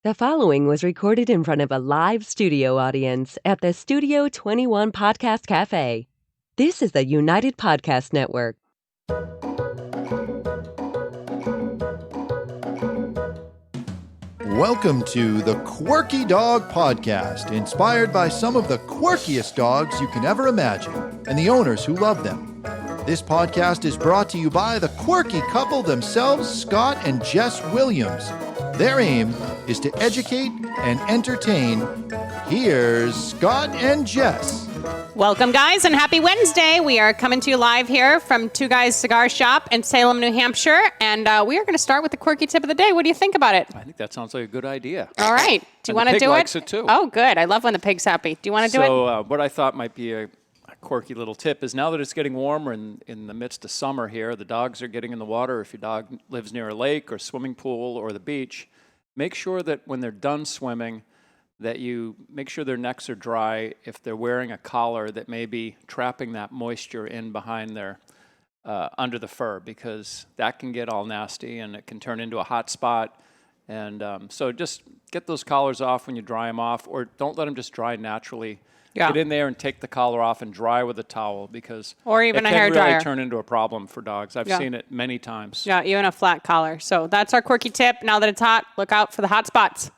The following was recorded in front of a live studio audience at the Studio 21 Podcast Cafe. This is the United Podcast Network. Welcome to the Quirky Dog Podcast, inspired by some of the quirkiest dogs you can ever imagine and the owners who love them. This podcast is brought to you by the quirky couple themselves, Scott and Jess Williams. Their aim is to educate and entertain. Here's Scott and Jess. Welcome, guys, and happy Wednesday. We are coming to you live here from Two Guys Cigar Shop in Salem, New Hampshire, and we are going to start with the quirky tip of the day. What do you think about it? I think that sounds like a good idea. All right. Do you want to do it? The pig likes it, too. Oh, good. I love when the pig's happy. Do you want to do it? So what I thought might be a quirky little tip is now that it's getting warmer in the midst of summer here, the dogs are getting in the water. If your dog lives near a lake or swimming pool or the beach, make sure that when they're done swimming, that you make sure their necks are dry. If they're wearing a collar, that may be trapping that moisture in behind their under the fur, because that can get all nasty and it can turn into a hot spot. And so just get those collars off when you dry them off, or don't let them just dry naturally. Yeah. Get in there and take the collar off and dry with a towel, because or even it a hair can really dryer. turn into a problem for dogs. I've seen it many times. Yeah, even a flat collar. So that's our quirky tip. Now that it's hot, look out for the hot spots.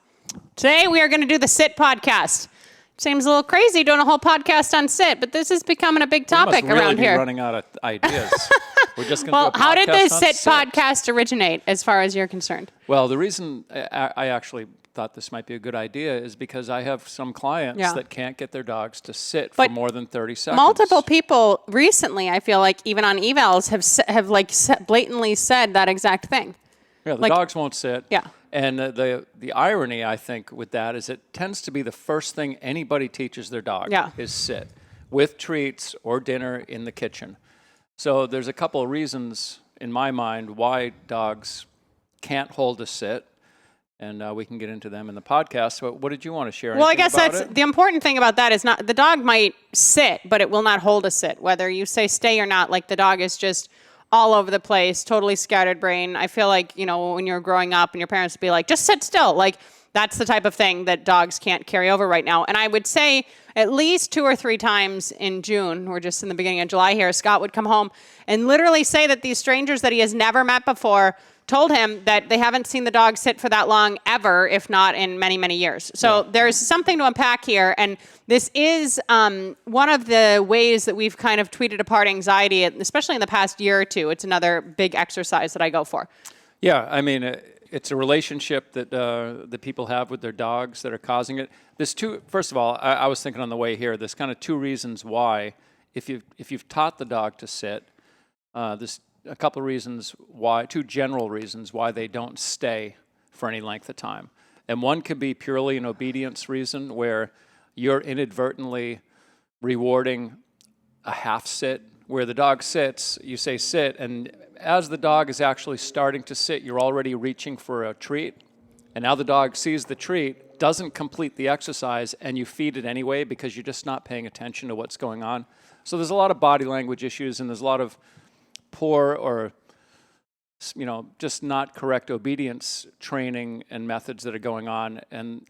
Today we are going to do the sit podcast. Seems a little crazy doing a whole podcast on sit, but this is becoming a big topic around here. We're running out of ideas. We're just going to Well, do a podcast how did the on sit podcast originate, as far as you're concerned? Well, the reason I actually thought this might be a good idea is because I have some clients that can't get their dogs to sit for more than 30 seconds. Multiple people recently, I feel like, even on evals, have blatantly said that exact thing. Yeah, the dogs won't sit. Yeah. And the irony, I think, with that is it tends to be the first thing anybody teaches their dog is sit, with treats or dinner in the kitchen. So there's a couple of reasons in my mind why dogs can't hold a sit, and we can get into them in the podcast. So what did you want to share? Well, I guess about that's it? the important thing about that is not the dog might sit, but it will not hold a sit, whether you say stay or not. Like the dog is just all over the place, totally scattered brain. I feel like, you know, when you're growing up and your parents would be like, just sit still. Like that's the type of thing that dogs can't carry over right now. And I would say at least 2 or 3 times in June, we're just in the beginning of July here, Scott would come home and literally say that these strangers that he has never met before told him that they haven't seen the dog sit for that long ever, if not in many, many years. So there's something to unpack here. And this is one of the ways that we've kind of tweeted apart anxiety, especially in the past year or two. It's another big exercise that I go for. Yeah, I mean, it's a relationship that the people have with their dogs that are causing it. There's first of all, I was thinking on the way here, there's kind of 2 reasons why, if you've taught the dog to sit, there's a couple of reasons why, 2 general reasons why they don't stay for any length of time. And one could be purely an obedience reason, where you're inadvertently rewarding a half sit, where the dog sits, you say sit, and as the dog is actually starting to sit, you're already reaching for a treat. And now the dog sees the treat, doesn't complete the exercise, and you feed it anyway because you're just not paying attention to what's going on. So there's a lot of body language issues, and there's a lot of poor or, you know, just not correct obedience training and methods that are going on. And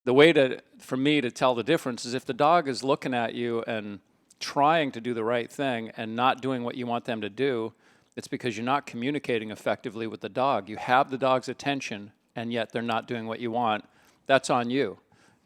the way for me to tell the difference is if the dog is looking at you and trying to do the right thing and not doing what you want them to do, it's because you're not communicating effectively with the dog. You have the dog's attention, and yet they're not doing what you want. That's on you.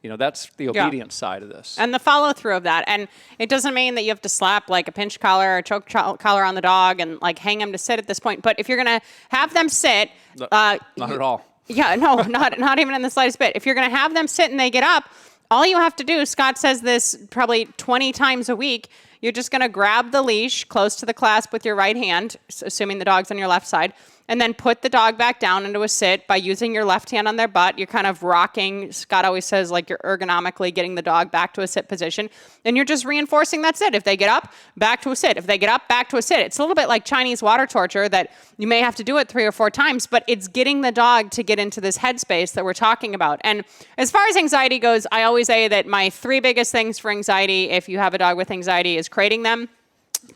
You know, that's the obedience side of this. And the follow-through of that. And it doesn't mean that you have to slap like a pinch collar or choke collar on the dog and like hang them to sit at this point. But if you're going to have them sit... not at all. Yeah, no, not even in the slightest bit. If you're going to have them sit and they get up, all you have to do, Scott says this probably 20 times a week, you're just going to grab the leash close to the clasp with your right hand, assuming the dog's on your left side, and then put the dog back down into a sit by using your left hand on their butt. You're kind of rocking, Scott always says, like you're ergonomically getting the dog back to a sit position, and you're just reinforcing that sit. If they get up, back to a sit. If they get up, back to a sit. It's a little bit like Chinese water torture that you may have to do it 3 or 4 times, but it's getting the dog to get into this headspace that we're talking about. And as far as anxiety goes, I always say that my 3 biggest things for anxiety, if you have a dog with anxiety, is crating them,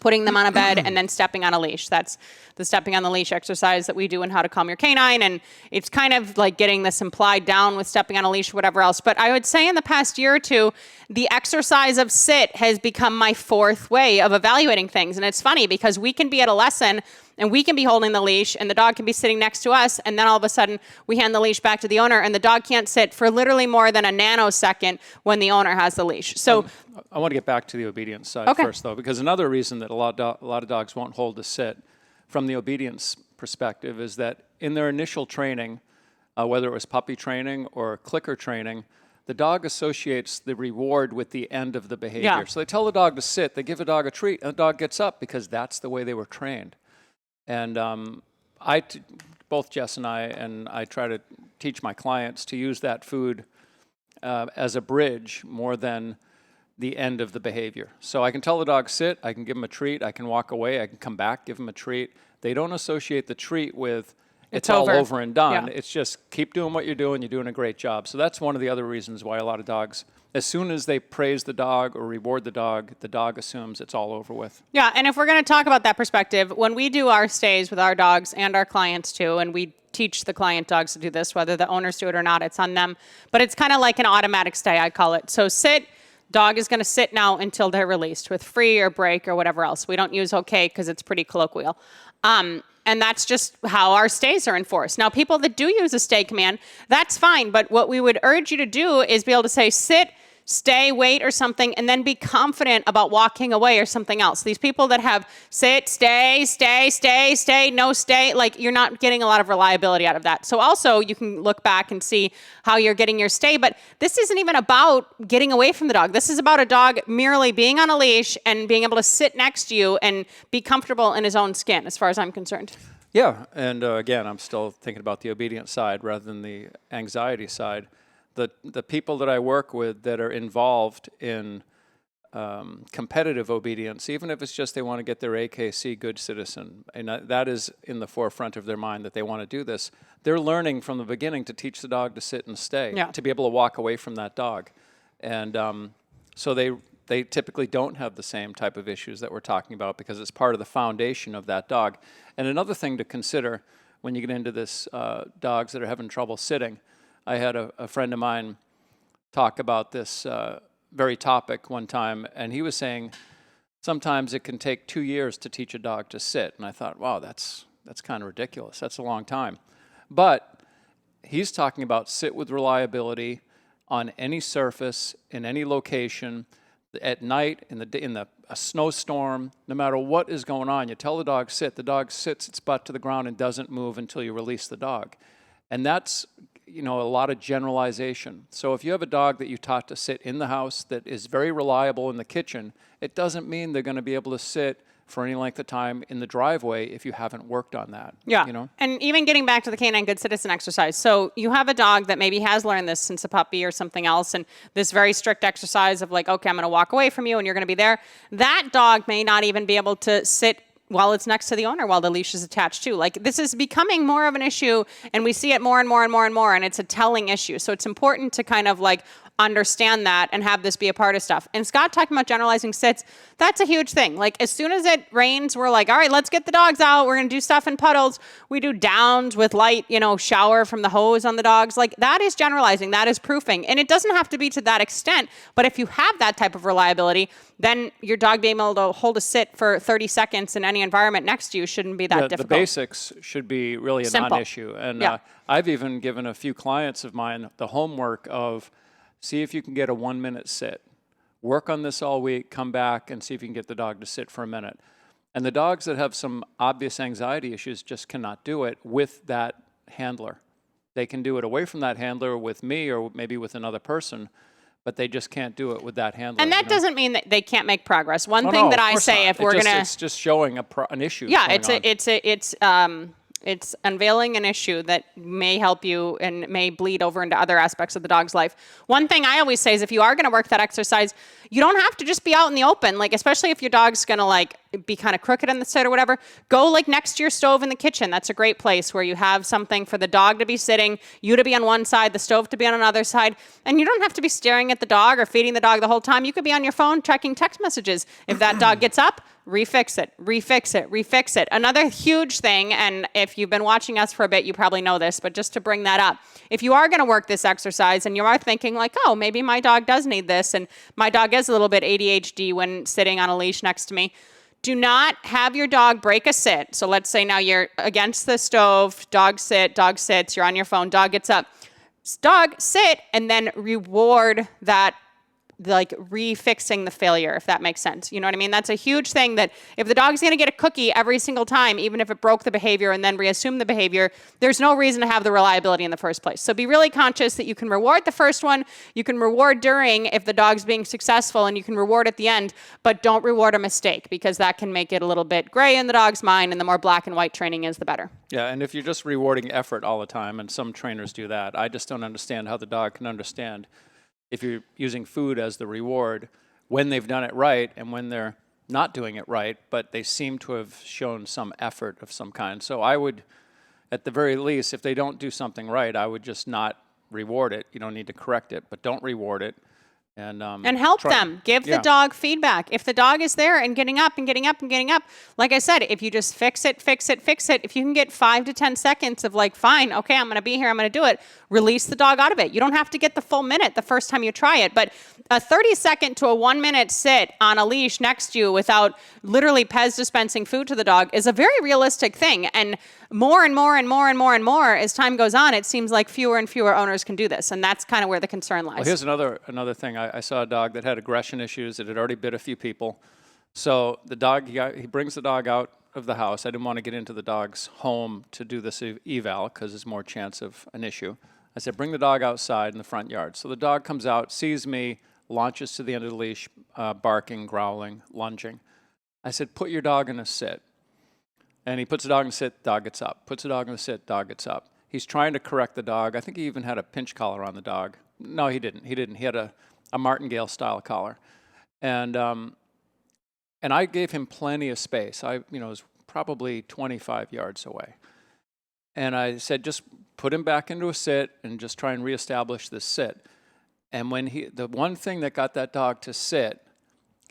putting them on a bed, and then stepping on a leash. That's the stepping on the leash exercise that we do in How to Calm Your Canine. And it's kind of like getting this implied down with stepping on a leash, whatever else. But I would say in the past year or two, the exercise of sit has become my fourth way of evaluating things. And it's funny because we can be at a lesson and we can be holding the leash and the dog can be sitting next to us. And then all of a sudden we hand the leash back to the owner and the dog can't sit for literally more than a nanosecond when the owner has the leash. So I want to get back to the obedience side first, though, because another reason that a lot of dogs won't hold to sit from the obedience perspective is that in their initial training, whether it was puppy training or clicker training, the dog associates the reward with the end of the behavior. Yeah. So they tell the dog to sit, they give the dog a treat, and the dog gets up because that's the way they were trained. And both Jess and I try to teach my clients to use that food as a bridge more than the end of the behavior. So I can tell the dog sit, I can give him a treat, I can walk away, I can come back, give him a treat. They don't associate the treat with it's all over and done. Yeah. It's just keep doing what you're doing a great job. So that's one of the other reasons why a lot of dogs, as soon as they praise the dog or reward the dog assumes it's all over with. yeah, and if we're going to talk about that perspective, when we do our stays with our dogs and our clients too, and we teach the client dogs to do this, whether the owners do it or not, it's on them. But it's kind of like an automatic stay, I call it. So sit. Dog is going to sit now until they're released with free or break or whatever else. We don't use okay because it's pretty colloquial. And that's just how our stays are enforced. Now, people that do use a stay command, that's fine. But what we would urge you to do is be able to say sit, stay, wait, or something, and then be confident about walking away or something else. These people that have sit, stay, no stay, like you're not getting a lot of reliability out of that. So also you can look back and see how you're getting your stay, but this isn't even about getting away from the dog. This is about a dog merely being on a leash and being able to sit next to you and be comfortable in his own skin, as far as I'm concerned. Yeah, and again, I'm still thinking about the obedience side rather than the anxiety side. The people that I work with that are involved in competitive obedience, even if it's just they want to get their AKC good citizen, and that is in the forefront of their mind that they want to do this, they're learning from the beginning to teach the dog to sit and stay, to be able to walk away from that dog. And so they typically don't have the same type of issues that we're talking about because it's part of the foundation of that dog. And another thing to consider when you get into this dogs that are having trouble sitting, I had a friend of mine talk about this very topic one time, and he was saying sometimes it can take 2 years to teach a dog to sit. And I thought, wow, that's kind of ridiculous. That's a long time. But he's talking about sit with reliability on any surface, in any location, at night, in a snowstorm, no matter what is going on. You tell the dog sit, the dog sits its butt to the ground and doesn't move until you release the dog. And that's a lot of generalization. So if you have a dog that you taught to sit in the house that is very reliable in the kitchen, it doesn't mean they're going to be able to sit for any length of time in the driveway if you haven't worked on that. Yeah. And even getting back to the canine good citizen exercise. So you have a dog that maybe has learned this since a puppy or something else, and this very strict exercise of like, okay, I'm going to walk away from you and you're going to be there. That dog may not even be able to sit while it's next to the owner, while the leash is attached to. Like, this is becoming more of an issue, and we see it more and more and more and more, and it's a telling issue. So it's important to kind of like understand that and have this be a part of stuff. And Scott talking about generalizing sits, that's a huge thing. Like, as soon as it rains, we're like, all right, let's get the dogs out. We're going to do stuff in puddles. We do downs with light, shower from the hose on the dogs. Like, that is generalizing. That is proofing. And it doesn't have to be to that extent. But if you have that type of reliability, then your dog being able to hold a sit for 30 seconds in any environment next to you shouldn't be that difficult. The basics should be really a Simple. non-issue. And I've even given a few clients of mine the homework of see if you can get a 1-minute sit. Work on this all week, come back and see if you can get the dog to sit for a minute. And the dogs that have some obvious anxiety issues just cannot do it with that handler. They can do it away from that handler with me or maybe with another person, but they just can't do it with that handler. And that doesn't mean that they can't make progress. One thing that I say, if we're going to... It's just showing an issue. Yeah, it's unveiling an issue that may help you and may bleed over into other aspects of the dog's life. One thing I always say is if you are going to work that exercise, you don't have to just be out in the open. Like, especially if your dog's going to like be kind of crooked in the sit or whatever, go like next to your stove in the kitchen. That's a great place where you have something for the dog to be sitting, you to be on one side, the stove to be on another side. And you don't have to be staring at the dog or feeding the dog the whole time. You could be on your phone checking text messages. If that dog gets up, refix it, refix it, refix it. Another huge thing, and if you've been watching us for a bit, you probably know this, but just to bring that up, if you are going to work this exercise and you are thinking like, oh, maybe my dog does need this, and my dog is a little bit ADHD when sitting on a leash next to me, do not have your dog break a sit. So let's say now you're against the stove, dog sits, you're on your phone, dog gets up. Dog, sit, and then reward that, like refixing the failure, if that makes sense. You know what I mean? That's a huge thing, that if the dog's going to get a cookie every single time, even if it broke the behavior and then reassume the behavior, there's no reason to have the reliability in the first place. So be really conscious that you can reward the first one, you can reward during if the dog's being successful, and you can reward at the end, but don't reward a mistake, because that can make it a little bit gray in the dog's mind, and the more black and white training is, the better. Yeah, and if you're just rewarding effort all the time, and some trainers do that, I just don't understand how the dog can understand if you're using food as the reward when they've done it right and when they're not doing it right, but they seem to have shown some effort of some kind. So I would, at the very least, if they don't do something right, I would just not reward it. You don't need to correct it, but don't reward it. And help them. Give the dog feedback. If the dog is there and getting up and getting up and getting up, like I said, if you just fix it, if you can get 5 to 10 seconds of like, fine, okay, I'm going to be here, I'm going to do it, release the dog out of it. You don't have to get the full minute the first time you try it, but a 30-second to a 1-minute sit on a leash next to you without literally Pez dispensing food to the dog is a very realistic thing. And more and more and more and more and more as time goes on, it seems like fewer and fewer owners can do this, and that's kind of where the concern lies. Well, here's another thing. I saw a dog that had aggression issues. It had already bit a few people. So the dog, he brings the dog out of the house. I didn't want to get into the dog's home to do this eval because there's more chance of an issue. I said, bring the dog outside in the front yard. So the dog comes out, sees me, launches to the end of the leash, barking, growling, lunging. I said, put your dog in a sit. And he puts the dog in a sit, dog gets up. Puts the dog in a sit, dog gets up. He's trying to correct the dog. I think he even had a pinch collar on the dog. No, he didn't. He had a martingale-style collar. And I gave him plenty of space. I was probably 25 yards away. And I said, just put him back into a sit and just try and reestablish this sit. And when the one thing that got that dog to sit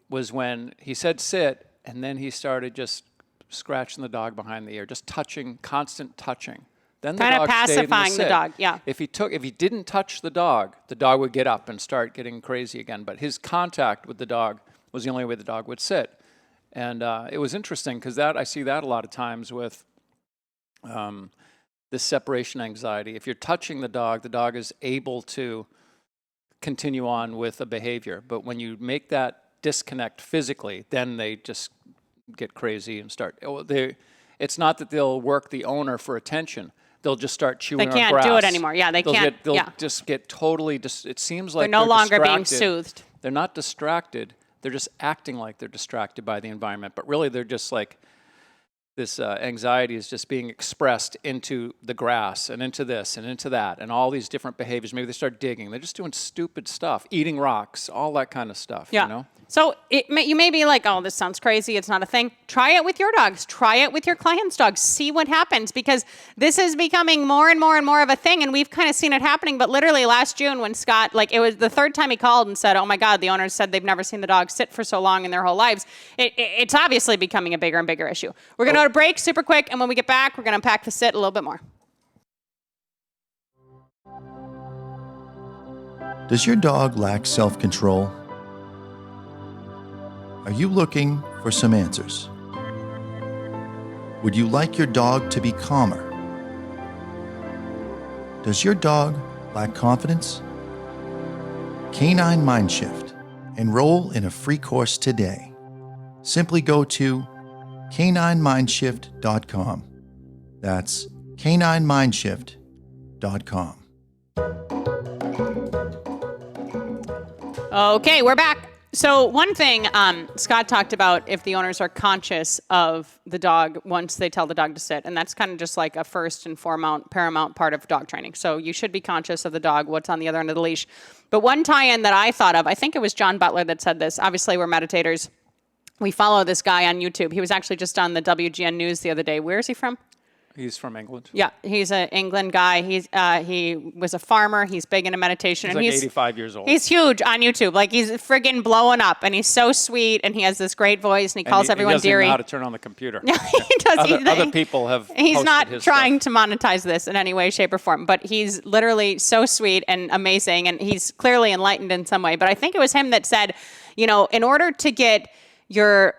was when he said sit, and then he started just scratching the dog behind the ear, just touching, constant touching. Then the kind dog of pacifying stayed in the dog, yeah. If he didn't touch the dog would get up and start getting crazy again. But his contact with the dog was the only way the dog would sit. And it was interesting because I see that a lot of times with this separation anxiety. If you're touching the dog is able to continue on with a behavior. But when you make that disconnect physically, then they just get crazy and start. It's not that they'll work the owner for attention. They'll just start chewing on grass. They can't do it anymore. Yeah, they can't. They'll just get totally. It seems like they're no longer being distracted. soothed. They're not distracted. They're just acting like they're distracted by the environment. But really, they're just like this anxiety is just being expressed into the grass and into this and into that and all these different behaviors. Maybe they start digging. They're just doing stupid stuff, eating rocks, all that kind of stuff. Yeah. You know? So you may be like, oh, this sounds crazy. It's not a thing. Try it with your dogs. Try it with your clients' dogs. See what happens, because this is becoming more and more and more of a thing, and we've kind of seen it happening. But literally last June when Scott, it was the third time he called and said, oh, my God, the owners said they've never seen the dog sit for so long in their whole lives. It's obviously becoming a bigger and bigger issue. We're going to go to break super quick, and when we get back, we're going to unpack the sit a little bit more. Does your dog lack self-control? Are you looking for some answers? Would you like your dog to be calmer? Does your dog lack confidence? Canine Mind Shift. Enroll in a free course today. Simply go to caninemindshift.com. That's caninemindshift.com. Okay, we're back. So one thing Scott talked about, if the owners are conscious of the dog once they tell the dog to sit, and that's kind of just like a first and paramount part of dog training. So you should be conscious of the dog, what's on the other end of the leash. But one tie-in that I thought of, I think it was John Butler that said this. Obviously, we're meditators. We follow this guy on YouTube. He was actually just on the WGN News the other day. Where is he from? He's from England. Yeah, he's an England guy. He was a farmer. He's big into meditation. He's and like 85 years old. He's huge on YouTube. Like, he's friggin' blowing up, and he's so sweet, and he has this great voice, and he calls everyone doesn't dearie. Even know how to turn on the computer. He does. Other people have. He's not his trying stuff. to monetize this in any way, shape, or form, but he's literally so sweet and amazing, and he's clearly enlightened in some way. But I think it was him that said, you know, in order to get your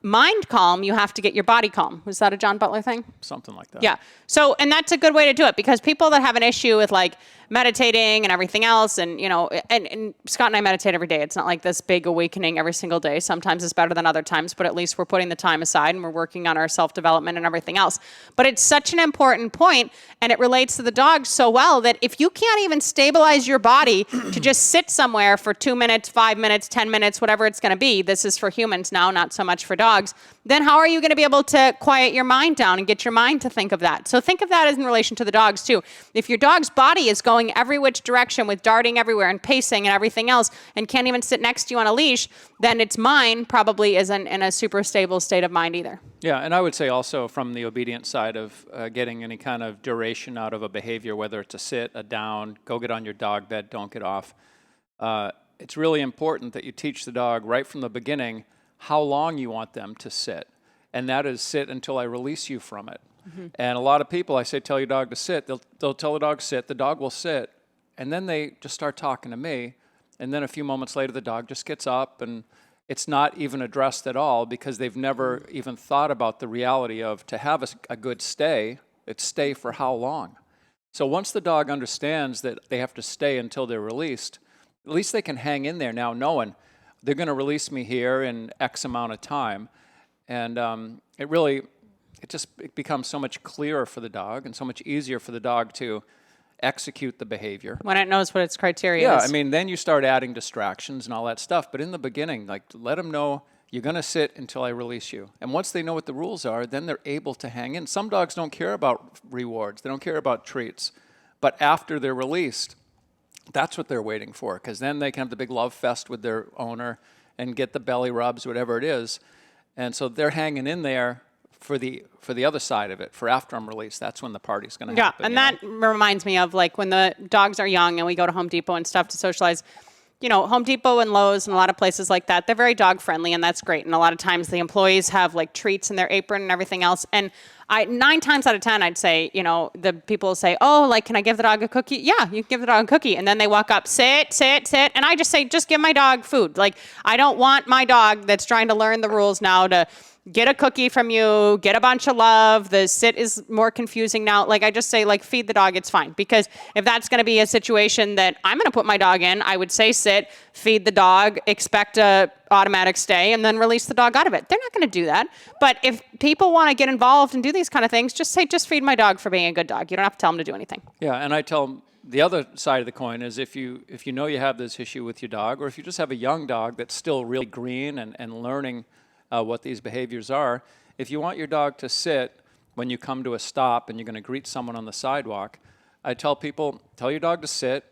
mind calm, you have to get your body calm. Was that a John Butler thing? Something like that. Yeah. So, and that's a good way to do it, because people that have an issue with like meditating and everything else, and, you know, and Scott and I meditate every day. It's not like this big awakening every single day. Sometimes it's better than other times, but at least we're putting the time aside and we're working on our self-development and everything else. But it's such an important point, and it relates to the dog so well, that if you can't even stabilize your body to just sit somewhere for 2 minutes, 5 minutes, 10 minutes, whatever it's going to be, this is for humans now, not so much for dogs, then how are you going to be able to quiet your mind down and get your mind to think of that? So think of that as in relation to the dogs too. If your dog's body is going every which direction with darting everywhere and pacing and everything else, and can't even sit next to you on a leash, then its mind probably isn't in a super stable state of mind either. Yeah, and I would say also from the obedient side of getting any kind of duration out of a behavior, whether it's a sit, a down, go get on your dog bed, don't get off. It's really important that you teach the dog right from the beginning how long you want them to sit. And that is sit until I release you from it. Mm-hmm. And a lot of people, I say, tell your dog to sit. They'll tell the dog sit. The dog will sit. And then they just start talking to me. And then a few moments later, the dog just gets up, and it's not even addressed at all, because they've never even thought about the reality of, to have a good stay, it's stay for how long? So once the dog understands that they have to stay until they're released, at least they can hang in there now knowing they're going to release me here in X amount of time. And it becomes so much clearer for the dog and so much easier for the dog to execute the behavior. When it knows what its criteria is. Yeah, I mean, then you start adding distractions and all that stuff. But in the beginning, like, let them know you're going to sit until I release you. And once they know what the rules are, then they're able to hang in. Some dogs don't care about rewards. They don't care about treats. But after they're released, that's what they're waiting for, because then they can have the big love fest with their owner and get the belly rubs, whatever it is. And so they're hanging in there for the other side of it, for after I'm released. That's when the party's going to happen. Yeah, and that reminds me of, like, when the dogs are young and we go to Home Depot and stuff to socialize. You know, Home Depot and Lowe's and a lot of places like that, they're very dog friendly, and that's great. And a lot of times the employees have like treats in their apron and everything else. And 9 times out of 10, I'd say, you know, the people will say, oh, like, can I give the dog a cookie? Yeah, you can give the dog a cookie. And then they walk up, sit. And I just say, just give my dog food. Like, I don't want my dog that's trying to learn the rules now to get a cookie from you, get a bunch of love. The sit is more confusing now. Like, I just say, like, feed the dog, it's fine. Because if that's going to be a situation that I'm going to put my dog in, I would say sit, feed the dog, expect a automatic stay, and then release the dog out of it. They're not going to do that. But if people want to get involved and do these kind of things, just say, just feed my dog for being a good dog. You don't have to tell them to do anything. Yeah, and I tell them the other side of the coin is if you know you have this issue with your dog, or if you just have a young dog that's still really green and learning what these behaviors are, if you want your dog to sit when you come to a stop and you're going to greet someone on the sidewalk, I tell people, tell your dog to sit,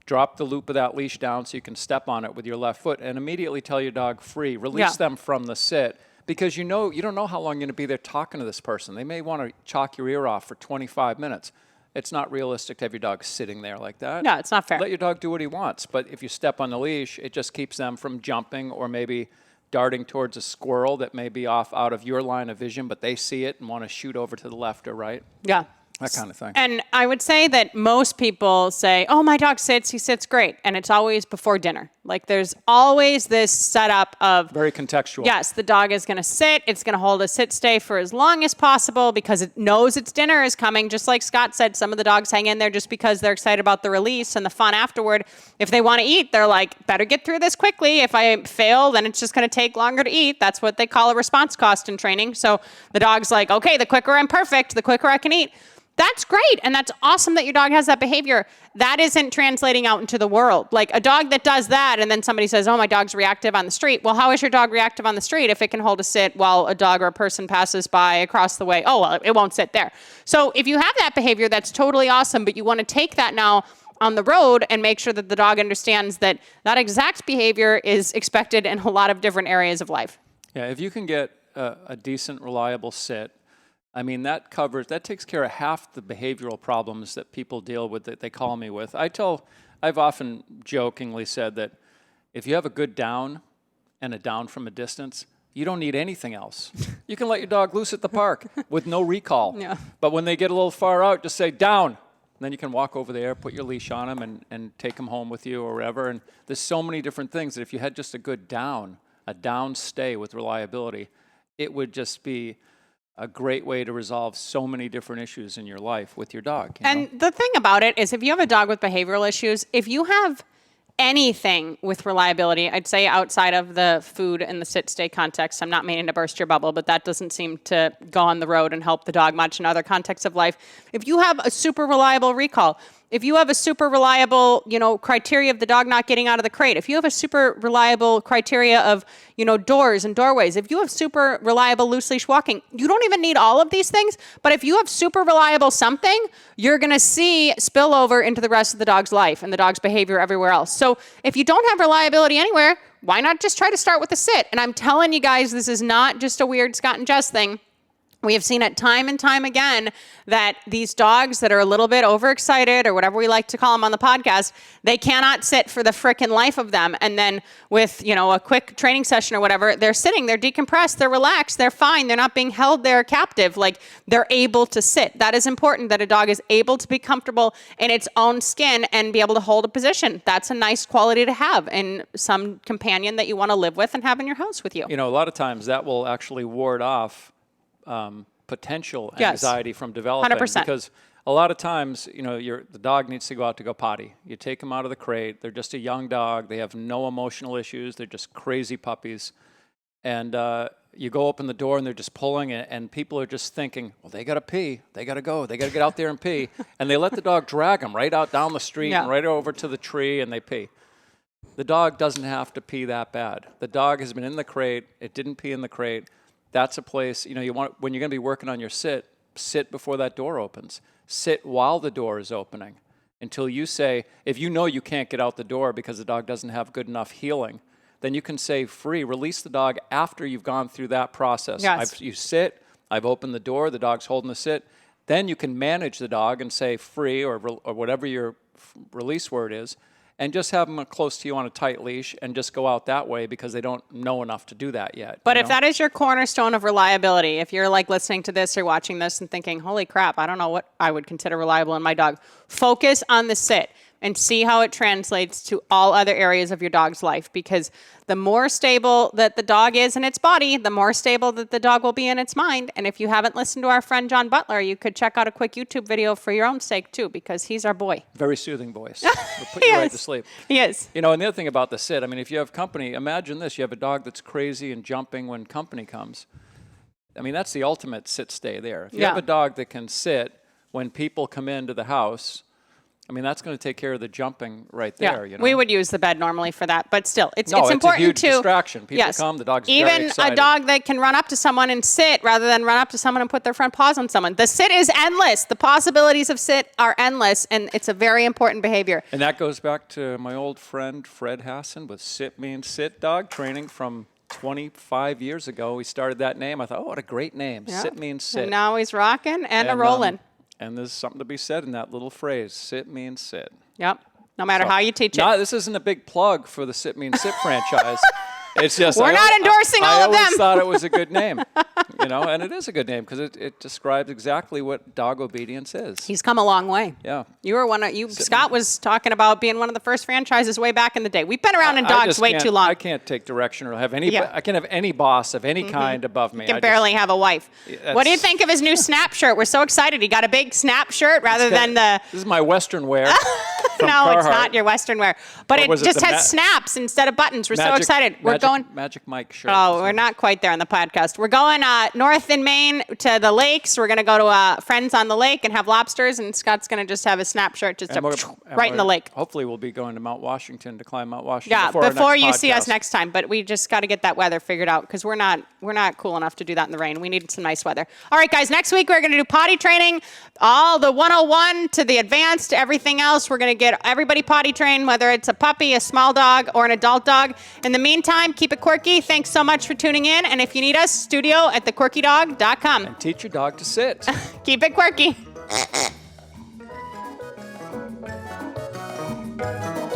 drop the loop of that leash down so you can step on it with your left foot, and immediately tell your dog free. Release them from the sit, because you don't know how long you're going to be there talking to this person. They may want to chalk your ear off for 25 minutes. It's not realistic to have your dog sitting there like that. No, it's not fair. Let your dog do what he wants. But if you step on the leash, it just keeps them from jumping or maybe darting towards a squirrel that may be off out of your line of vision, but they see it and want to shoot over to the left or right. Yeah. That kind of thing. And I would say that most people say, oh, my dog sits, he sits great. And it's always before dinner. Like, there's always this setup of... Very contextual. Yes, the dog is going to sit. It's going to hold a sit stay for as long as possible because it knows its dinner is coming. Just like Scott said, some of the dogs hang in there just because they're excited about the release and the fun afterward. If they want to eat, they're like, better get through this quickly. If I fail, then it's just going to take longer to eat. That's what they call a response cost in training. So the dog's like, okay, the quicker I'm perfect, the quicker I can eat. That's great, and that's awesome that your dog has that behavior. That isn't translating out into the world. Like, a dog that does that, and then somebody says, oh, my dog's reactive on the street. Well, how is your dog reactive on the street if it can hold a sit while a dog or a person passes by across the way? Oh, well, it won't sit there. So if you have that behavior, that's totally awesome, but you want to take that now on the road and make sure that the dog understands that that exact behavior is expected in a lot of different areas of life. Yeah, if you can get a decent, reliable sit, I mean, that takes care of half the behavioral problems that people deal with, that they call me with. I've often jokingly said that if you have a good down and a down from a distance, you don't need anything else. You can let your dog loose at the park with no recall. Yeah. But when they get a little far out, just say down. And then you can walk over there, put your leash on them, and take them home with you or wherever. And there's so many different things that if you had just a good down, a down stay with reliability, it would just be a great way to resolve so many different issues in your life with your dog. And the thing about it is, if you have a dog with behavioral issues, if you have anything with reliability, I'd say outside of the food and the sit-stay context, I'm not meaning to burst your bubble, but that doesn't seem to go on the road and help the dog much in other contexts of life. If you have a super reliable recall, if you have a super reliable, criteria of the dog not getting out of the crate, if you have a super reliable criteria of, doors and doorways, if you have super reliable loose leash walking, you don't even need all of these things. But if you have super reliable something, you're going to see spill over into the rest of the dog's life and the dog's behavior everywhere else. So if you don't have reliability anywhere, why not just try to start with the sit? And I'm telling you guys, this is not just a weird Scott and Jess thing. We have seen it time and time again that these dogs that are a little bit overexcited or whatever we like to call them on the podcast, they cannot sit for the frickin' life of them. And then with, a quick training session or whatever, they're sitting, they're decompressed, they're relaxed, they're fine. They're not being held there captive. Like, they're able to sit. That is important, that a dog is able to be comfortable in its own skin and be able to hold a position. That's a nice quality to have in some companion that you want to live with and have in your house with you. A lot of times that will actually ward off potential anxiety from developing. 100%. Because a lot of times, the dog needs to go out to go potty. You take them out of the crate. They're just a young dog. They have no emotional issues. They're just crazy puppies. And you go open the door and they're just pulling it, and people are just thinking, well, they got to pee. They got to go. They got to get out there and pee. And they let the dog drag them right out down the street and right over to the tree, and they pee. The dog doesn't have to pee that bad. The dog has been in the crate. It didn't pee in the crate. That's a place, you want, when you're going to be working on your sit before that door opens. Sit while the door is opening until you say, if you can't get out the door because the dog doesn't have good enough healing, then you can say free, release the dog after you've gone through that process. Yes. You sit, I've opened the door, the dog's holding the sit. Then you can manage the dog and say free or whatever your release word is, and just have them close to you on a tight leash and just go out that way because they don't know enough to do that yet. But if that is your cornerstone of reliability, if you're like listening to this or watching this and thinking, holy crap, I don't know what I would consider reliable in my dog, focus on the sit and see how it translates to all other areas of your dog's life. Because the more stable that the dog is in its body, the more stable that the dog will be in its mind. And if you haven't listened to our friend John Butler, you could check out a quick YouTube video for your own sake too, because he's our boy. Very soothing voice. We'll put you right to sleep. He is. And the other thing about the sit, if you have company, imagine this. You have a dog that's crazy and jumping when company comes. That's the ultimate sit-stay there. If you have a dog that can sit when people come into the house, that's going to take care of the jumping right there. We would use the bed normally for that, but still, it's important it's a huge to distraction. People come, the dog's very excited. Even a dog that can run up to someone and sit rather than run up to someone and put their front paws on someone. The sit is endless. The possibilities of sit are endless, and it's a very important behavior. And that goes back to my old friend Fred Hassan with Sit Means Sit dog training from 25 years ago. We started that name. I thought, what a great name. Yeah. Sit means sit. And now he's rocking and a-rolling. And there's something to be said in that little phrase, sit means sit. Yep, no matter how you teach it. This isn't a big plug for the Sit Means Sit franchise. It's just we're not endorsing all of them. I always thought it was a good name, and it is a good name because it describes exactly what dog obedience is. He's come a long way. Yeah, you were Scott was talking about being one of the first franchises way back in the day. We've been around in dogs way too long. I can't take direction or have any. Yeah. I can't have any boss of any kind above me. You can barely have a wife. What do you think of his new Snap shirt? We're so excited. He got a big Snap shirt rather than the. This is my Western wear. No, Carhartt. It's not your Western wear, but it just has snaps instead of buttons. We're so excited. We're going Magic Mike shirt. Oh, we're not quite there on the podcast. We're going north in Maine to the lakes. We're going to go to Friends on the Lake and have lobsters, and Scott's going to just have a Snap shirt right in the lake. Hopefully we'll be going to Mount Washington to climb Mount Washington. Yeah, before you see us next time, but we just got to get that weather figured out because we're not cool enough to do that in the rain. We need some nice weather. All right, guys, next week we're going to do potty training, all the 101 to the advanced, everything else. We're going to Get everybody potty trained, whether it's a puppy, a small dog, or an adult dog. In the meantime, keep it quirky. Thanks so much for tuning in. And if you need us, studio@thequirkydog.com. And teach your dog to sit. Keep it quirky.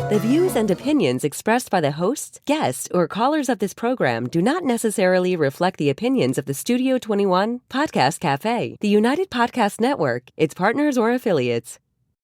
The views and opinions expressed by the hosts, guests, or callers of this program do not necessarily reflect the opinions of the Studio 21 Podcast Cafe, the United Podcast Network, its partners, or affiliates.